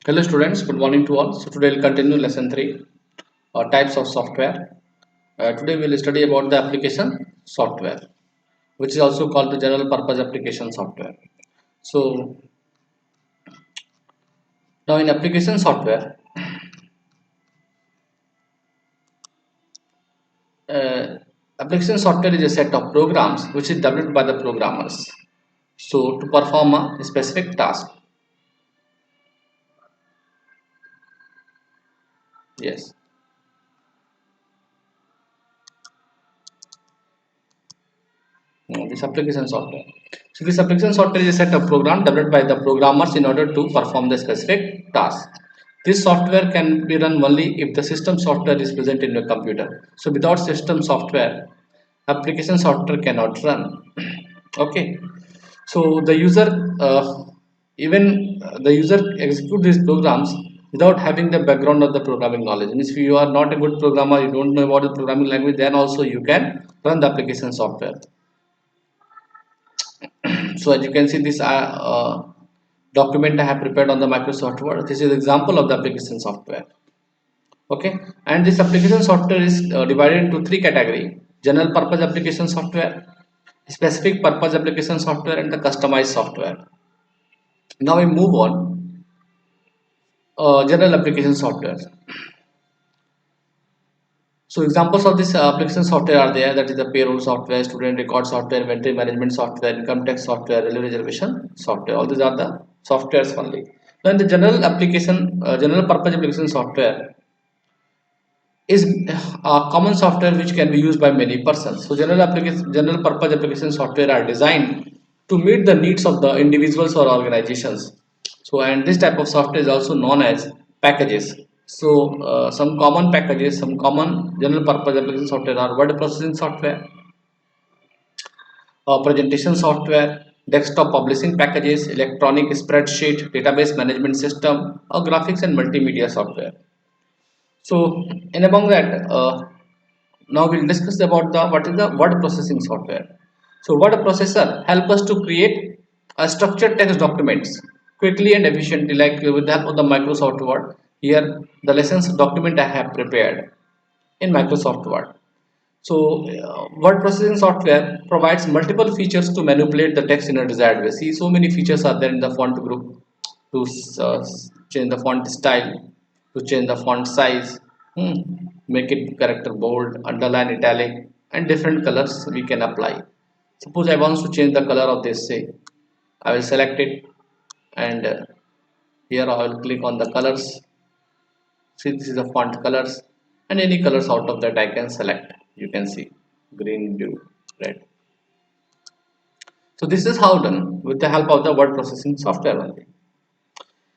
Hello students, good morning to all. So today we'll continue lesson 3, types of software. Today we'll study about the application software, which is also called the general purpose application software. So now in application software, uh, application software is a set of programs which is developed by the programmers. So to perform a specific task. Yes. This application software. So this application software is a set of program developed by the programmers in order to perform the specific task. This software can be run only if the system software is present in your computer. So without system software, application software cannot run. Okay. So the user, even the user execute these programs without having the background of the programming knowledge. Means if you are not a good programmer, you don't know about the programming language, then also you can run the application software. So as you can see this document I have prepared on the Microsoft Word. This is example of the application software. Okay, and this application software is divided into three category: general purpose application software, specific purpose application software, and the customized software. Now we move on. General application software. So examples of this application software are there, that is the payroll software, student record software, inventory management software, income tax software, railway reservation software. All these are the softwares only. Now in the general application, general purpose application software is a common software which can be used by many persons. So general purpose application software are designed to meet the needs of the individuals or organizations. So and this type of software is also known as packages. So some common packages, some common general purpose application software are word processing software, presentation software, desktop publishing packages, electronic spreadsheet, database management system, or graphics and multimedia software. So and among that, now we'll discuss about the what is the word processing software. So word processor help us to create a structured text documents quickly and efficiently, like with the help of the Microsoft Word. Here the lessons document I have prepared in Microsoft Word. So word processing software provides multiple features to manipulate the text in a desired way. See, so many features are there in the font group to change the font style, to change the font size, hmm, make it character bold, underline, italic, and different colors we can apply. Suppose I want to change the color of this, say, I will select it, and here I will click on the colors. See, this is the font colors, and any colors out of that I can select. You can see green, blue, red. So this is how done with the help of the word processing software only.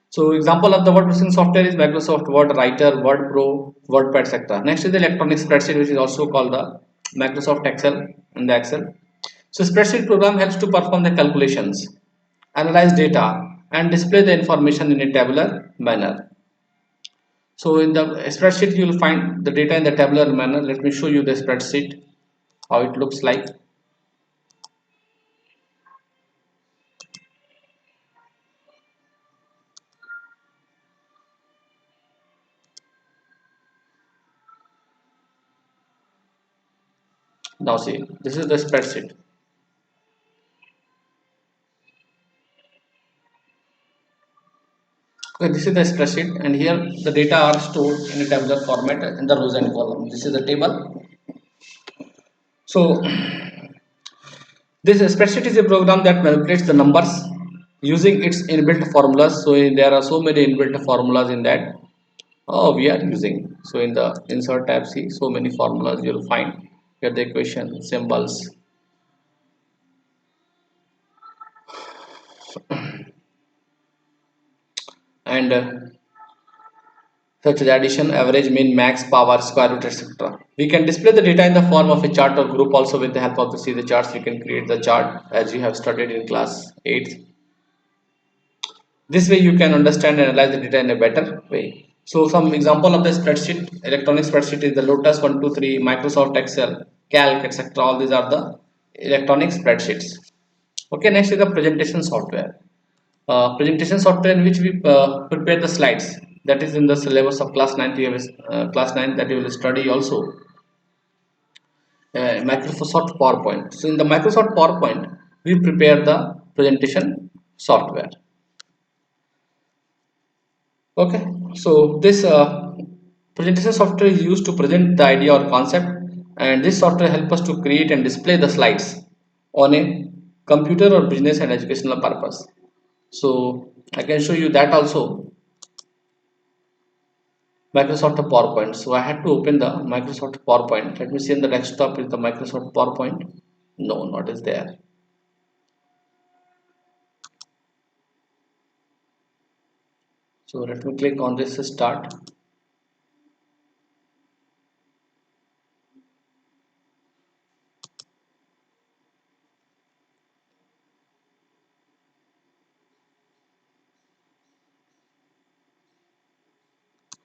So example of the word processing software is Microsoft Word Writer, Word Pro, WordPad, etc. Next is the electronic spreadsheet, which is also called the Microsoft Excel and the Excel. So spreadsheet program helps to perform the calculations, analyze data, and display the information in a tabular manner. So in the spreadsheet, you will find the data in the tabular manner. Let me show you the spreadsheet, how it looks like. Now see, this is the spreadsheet. Okay, this is the spreadsheet, and here the data are stored in a tabular format in the rows and columns. This is the table. So this spreadsheet is a program that manipulates the numbers using its inbuilt formulas. So there are so many inbuilt formulas in that. Oh, we are using. So in the insert tab, see so many formulas you will find. Here the equation, symbols, and such as addition, average, mean, max, power, square root, etc. We can display the data in the form of a chart or group. Also, with the help of the see the charts, you can create the chart as you have studied in class 8th. This way, you can understand and analyze the data in a better way. So, some example of the spreadsheet, electronic spreadsheet is the Lotus 123, Microsoft Excel, Calc, etc. All these are the electronic spreadsheets. Okay, next is the presentation software. presentation software in which we prepare the slides. That is in the syllabus of class 9. You have class 9 that you will study also Microsoft PowerPoint. So in the Microsoft PowerPoint we prepare the presentation software. Okay, so this presentation software is used to present the idea or concept, and this software helps us to create and display the slides on a computer or business and educational purpose. So I can show you that also. Microsoft PowerPoint. So I had to open the Microsoft PowerPoint. Let me see in the desktop is the Microsoft PowerPoint. No, not is there. So let me click on this start.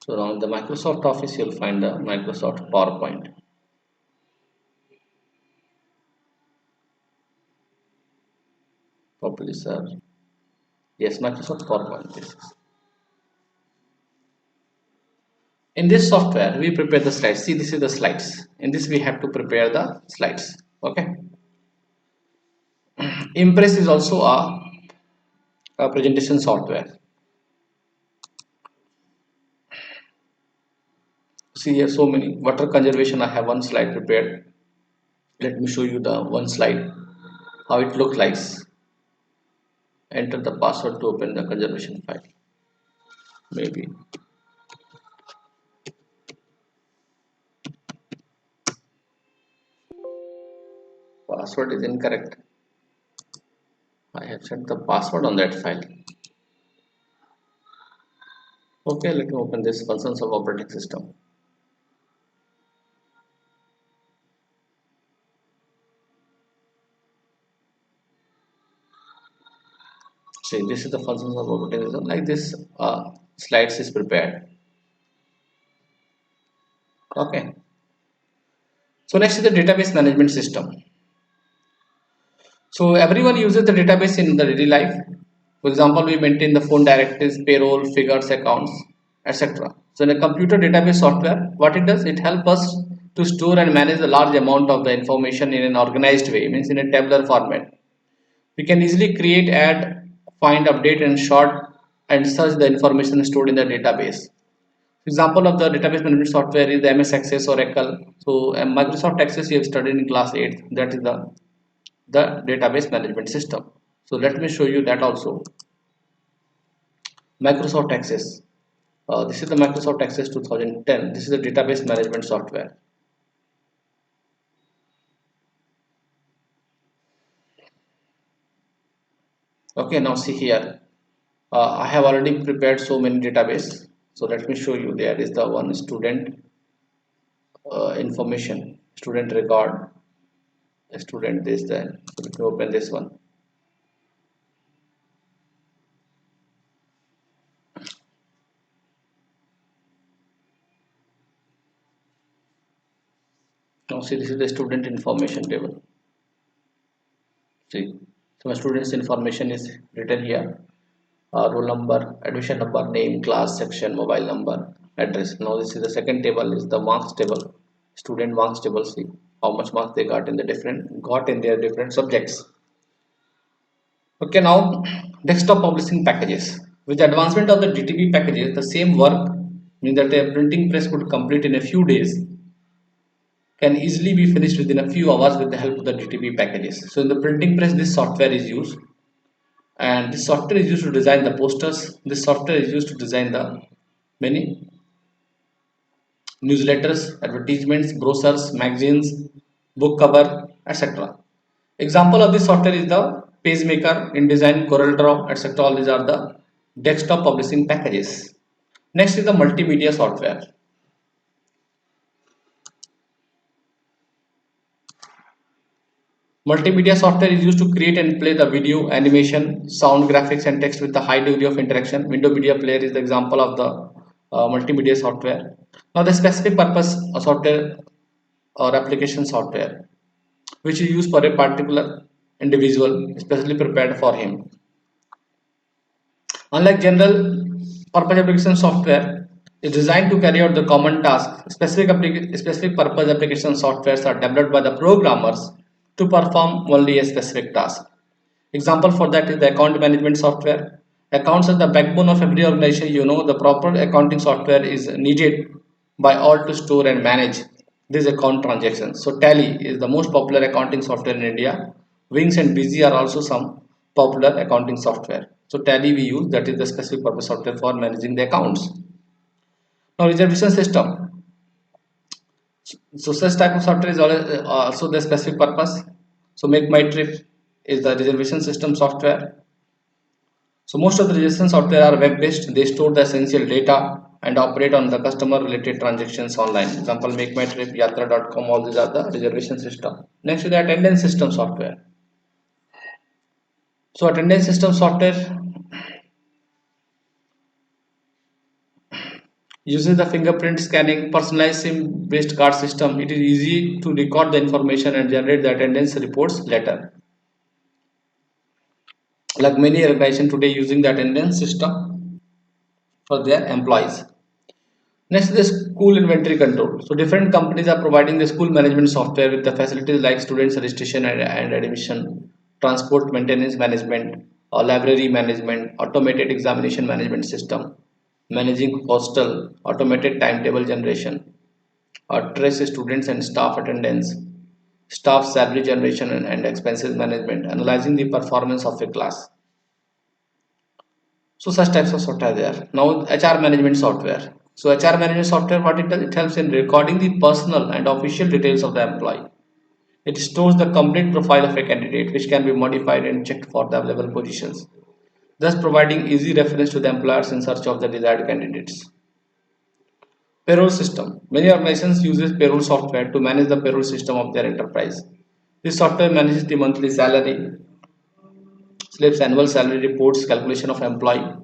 So on the Microsoft Office, you'll find the Microsoft PowerPoint. Publisher. Yes, Microsoft PowerPoint. This is. In this software, we prepare the slides. See, this is the slides. In this, we have to prepare the slides. Okay. Impress is also a presentation software. See here, so many water conservation. I have one slide prepared. Let me show you the one slide how it looks like. Enter the password to open the conservation file. Maybe password is incorrect. I have set the password on that file. Okay, let me open this functions of operating system. See, this is the functions of operating system. Like this, slides is prepared. Okay. So next is the database management system. So everyone uses the database in the daily life. For example, we maintain the phone directories, payroll, figures, accounts, etc. So in a computer database software, what it does, it helps us to store and manage a large amount of the information in an organized way, means in a tabular format. We can easily create, add, find, update, and sort and search the information stored in the database. Example of the database management software is the MS Access, Oracle. So Microsoft Access you have studied in class 8. That is the database management system. So let me show you that also. Microsoft Access. This is the Microsoft Access 2010. This is the database management software. Okay, now see here. I have already prepared so many database. So let me show you. There is the one student information, student record, student this, then. So let me open this one. Now see, this is the student information table. See, so my students information is written here. Roll number, admission number, name, class, section, mobile number, address. Now this is the second table is the marks table. Student marks table. See how much marks they got in their different subjects. Okay, now desktop publishing packages. With the advancement of the DTP packages, the same work means that a printing press could complete in a few days can easily be finished within a few hours with the help of the DTP packages. So in the printing press, this software is used, and this software is used to design the posters. This software is used to design the many newsletters, advertisements, brochures, magazines, book cover, etc. Example of this software is the PageMaker, InDesign, CorelDRAW, etc. All these are the desktop publishing packages. Next is the multimedia software. Multimedia software is used to create and play the video, animation, sound, graphics, and text with a high degree of interaction. Window Media Player is the example of the multimedia software. Now, the specific purpose software or application software, which is used for a particular individual, especially prepared for him. Unlike general purpose application software is designed to carry out the common task, specific purpose application softwares are developed by the programmers to perform only a specific task. Example for that is the account management software. Accounts are the backbone of every organization. You know the proper accounting software is needed by all to store and manage these account transactions. So Tally is the most popular accounting software in India. Wings and Busy are also some popular accounting software. So Tally we use, that is the specific purpose software for managing the accounts. Now reservation system. So such type of software is also the specific purpose. So Make My Trip is the reservation system software. So most of the reservation software are web-based. They store the essential data and operate on the customer-related transactions online. Example, Make My Trip, Yatra.com. All these are the reservation system. Next is the attendance system software. So attendance system software uses the fingerprint scanning, personalized SIM-based card system. It is easy to record the information and generate the attendance reports later. Like many organizations today using the attendance system for their employees. Next is the school inventory control. So different companies are providing the school management software with the facilities like students registration and admission, transport maintenance management, or library management, automated examination management system, managing hostel, automated timetable generation, or trace students and staff attendance, staff salary generation and expenses management, analyzing the performance of a class. So such types of software are there. Now HR management software. So HR management software, what it does, it helps in recording the personal and official details of the employee. It stores the complete profile of a candidate, which can be modified and checked for the available positions, thus providing easy reference to the employers in search of the desired candidates. Payroll system. Many organizations uses payroll software to manage the payroll system of their enterprise. This software manages the monthly salary, slips, annual salary reports, calculation of employee,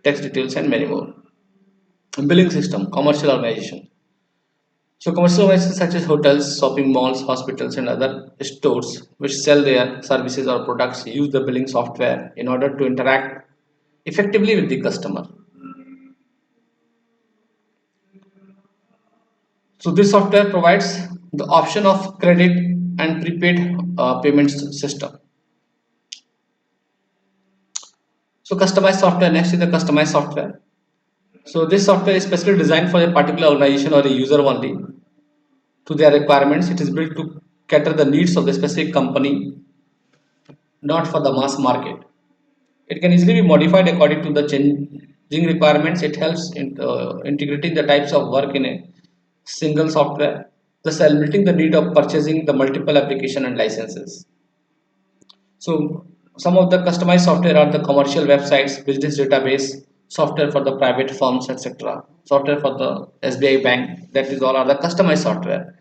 tax details, and many more. Billing system, commercial organization. So commercial organizations such as hotels, shopping malls, hospitals, and other stores which sell their services or products use the billing software in order to interact effectively with the customer. So this software provides the option of credit and prepaid payments system. So customized software, next is the customized software. So this software is specially designed for a particular organization or a user only to their requirements. It is built to cater the needs of the specific company, not for the mass market. It can easily be modified according to the changing requirements. It helps in integrating the types of work in a single software, thus eliminating the need of purchasing the multiple application and licenses. So some of the customized software are the commercial websites, business database, software for the private firms, etc. Software for the SBI bank. That is all are the customized software.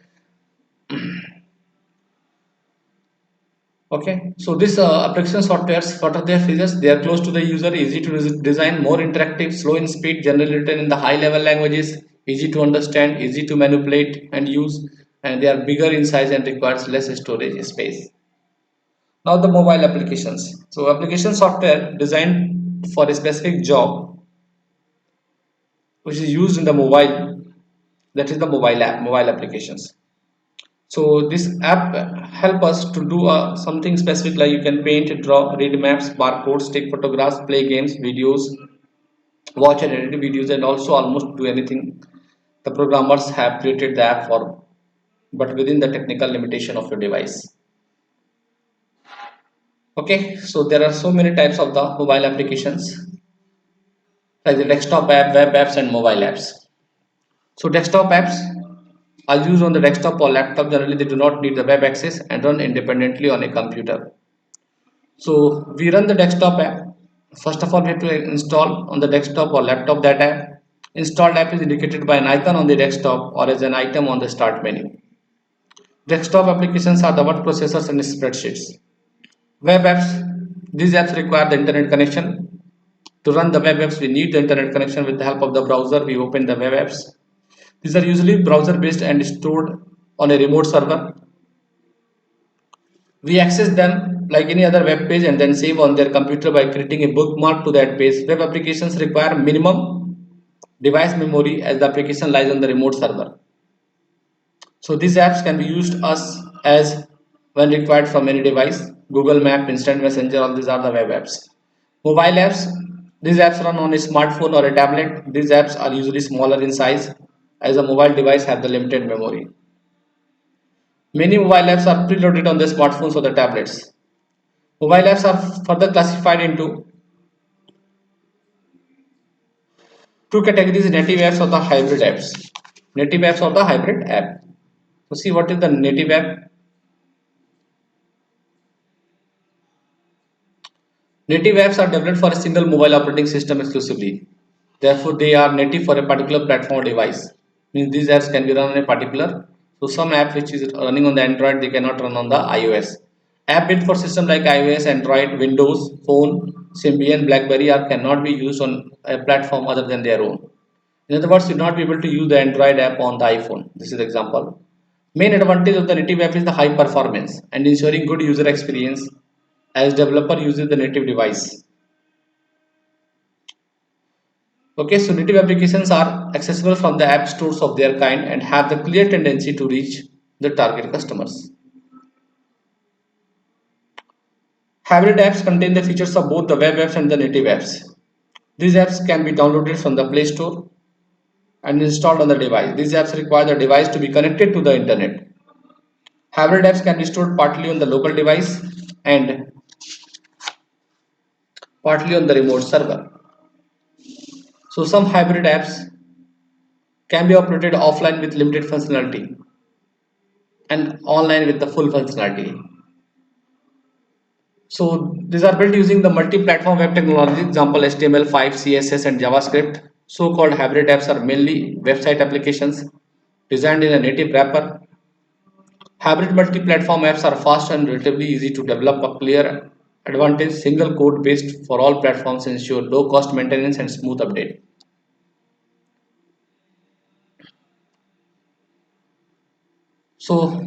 Okay, so this application softwares, what are their features? They are close to the user, easy to design, more interactive, slow in speed, generally written in the high level languages, easy to understand, easy to manipulate and use, and they are bigger in size and requires less storage space. Now the mobile applications. So application software designed for a specific job which is used in the mobile, that is the mobile app, mobile applications. So this app help us to do something specific, like you can paint, draw, read maps, barcodes, take photographs, play games, videos, watch and edit videos, and also almost do anything the programmers have created the app for, but within the technical limitation of your device. Okay, so there are so many types of the mobile applications, like the desktop app, web apps, and mobile apps. So desktop apps are used on the desktop or laptop. Generally, they do not need the web access and run independently on a computer. So we run the desktop app. First of all, we have to install on the desktop or laptop that app. Installed app is indicated by an icon on the desktop or as an item on the start menu. Desktop applications are the word processors and spreadsheets. Web apps. These apps require the internet connection. To run the web apps, we need the internet connection. With the help of the browser, we open the web apps. These are usually browser based and stored on a remote server. We access them like any other web page and then save on their computer by creating a bookmark to that page. Web applications require minimum device memory as the application lies on the remote server. So these apps can be used as when required from any device. Google Map, Instant Messenger, all these are the web apps. Mobile apps, these apps run on a smartphone or a tablet. These apps are usually smaller in size as a mobile device have the limited memory. Many mobile apps are preloaded on the smartphones or the tablets. Mobile apps are further classified into two categories: native apps or the hybrid apps. Native apps or the hybrid app. So see what is the native app. Native apps are developed for a single mobile operating system exclusively. Therefore, they are native for a particular platform or device. Means these apps can be run on a particular. So some app which is running on the Android, they cannot run on the iOS. App built for system like iOS, Android, Windows, Phone, Symbian, BlackBerry are cannot be used on a platform other than their own. In other words, you will not be able to use the Android app on the iPhone. This is the example. Main advantage of the native app is the high performance and ensuring good user experience as developer uses the native device. Okay, so native applications are accessible from the app stores of their kind and have the clear tendency to reach the target customers. Hybrid apps contain the features of both the web apps and the native apps. These apps can be downloaded from the Play Store and installed on the device. These apps require the device to be connected to the internet. Hybrid apps can be stored partly on the local device and partly on the remote server. So some hybrid apps can be operated offline with limited functionality and online with the full functionality. So these are built using the multi-platform web technology, example HTML5, CSS and JavaScript. So-called hybrid apps are mainly website applications designed in a native wrapper. Hybrid multi-platform apps are fast and relatively easy to develop. A clear advantage: single code based for all platforms ensure low cost maintenance and smooth update. So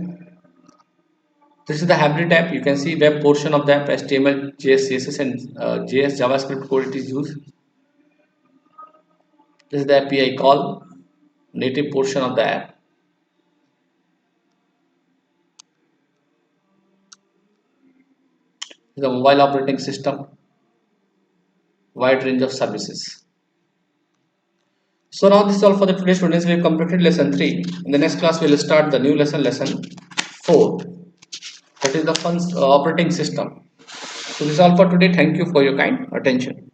this is the hybrid app. You can see web portion of the app, HTML, JS, CSS and JS JavaScript code it is used. This is the API call, native portion of the app. The mobile operating system, wide range of services. So now this is all for the today students. We have completed lesson 3. In the next class we will start the new lesson, lesson 4. That is the operating system. So this is all for today. Thank you for your kind attention.